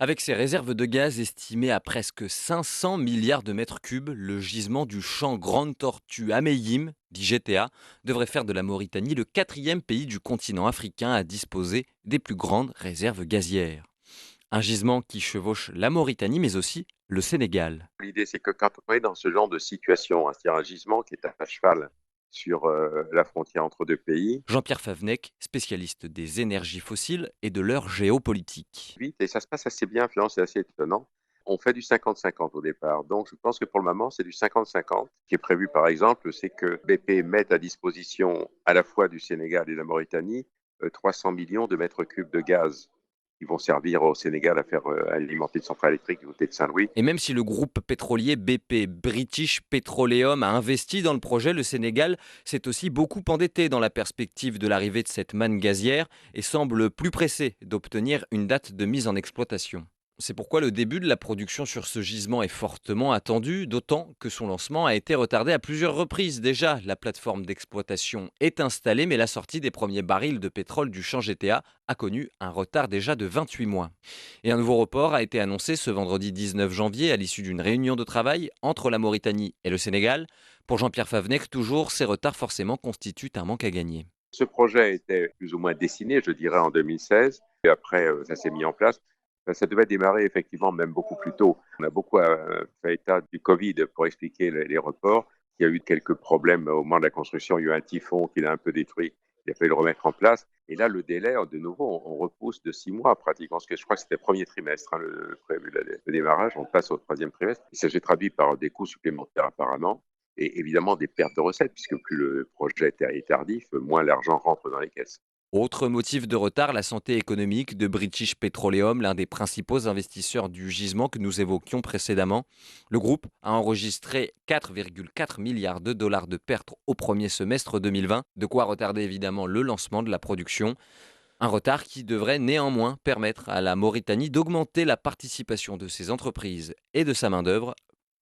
Avec ses réserves de gaz estimées à presque 500 milliards de mètres cubes, le gisement du champ Grande Tortue Ameyim, dit GTA, devrait faire de la Mauritanie le quatrième pays du continent africain à disposer des plus grandes réserves gazières. Un gisement qui chevauche la Mauritanie mais aussi le Sénégal. L'idée, c'est que quand on est dans ce genre de situation, hein, c'est-à-dire un gisement qui est à cheval sur la frontière entre deux pays, Jean-Pierre Favnec, spécialiste des énergies fossiles et de leur géopolitique. vite, et ça se passe assez bien, finalement, c'est assez étonnant. On fait du 50-50 au départ. Donc, je pense que pour le moment, c'est du 50-50. Ce qui est prévu, par exemple, c'est que BP mette à disposition à la fois du Sénégal et de la Mauritanie 300 millions de mètres cubes de gaz qui vont servir au Sénégal à faire alimenter une centrale électrique du côté de Saint-Louis. Et même si le groupe pétrolier BP, British Petroleum, a investi dans le projet, le Sénégal s'est aussi beaucoup endetté dans la perspective de l'arrivée de cette manne gazière et semble plus pressé d'obtenir une date de mise en exploitation. C'est pourquoi le début de la production sur ce gisement est fortement attendu, d'autant que son lancement a été retardé à plusieurs reprises. Déjà, la plateforme d'exploitation est installée, mais la sortie des premiers barils de pétrole du champ GTA a connu un retard déjà de 28 mois. Et un nouveau report a été annoncé ce vendredi 19 janvier à l'issue d'une réunion de travail entre la Mauritanie et le Sénégal. Pour Jean-Pierre Favnec, toujours, ces retards forcément constituent un manque à gagner. Ce projet était plus ou moins dessiné, je dirais, en 2016. Et après, ça s'est mis en place. Ça devait démarrer effectivement même beaucoup plus tôt. On a beaucoup fait état du Covid pour expliquer les reports. Il y a eu quelques problèmes au moment de la construction. Il y a eu un typhon qui l'a un peu détruit. Il a fallu le remettre en place. Et là, le délai, de nouveau, on repousse de 6 mois pratiquement. Parce que je crois que c'était le premier trimestre, hein, le démarrage. On passe au troisième trimestre. Et ça s'est traduit par des coûts supplémentaires apparemment. Et évidemment des pertes de recettes, puisque plus le projet est tardif, moins l'argent rentre dans les caisses. Autre motif de retard, la santé économique de British Petroleum, l'un des principaux investisseurs du gisement que nous évoquions précédemment. Le groupe a enregistré 4,4 milliards de dollars de pertes au premier semestre 2020, de quoi retarder évidemment le lancement de la production. Un retard qui devrait néanmoins permettre à la Mauritanie d'augmenter la participation de ses entreprises et de sa main-d'œuvre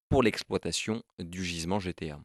pour l'exploitation du gisement GTA.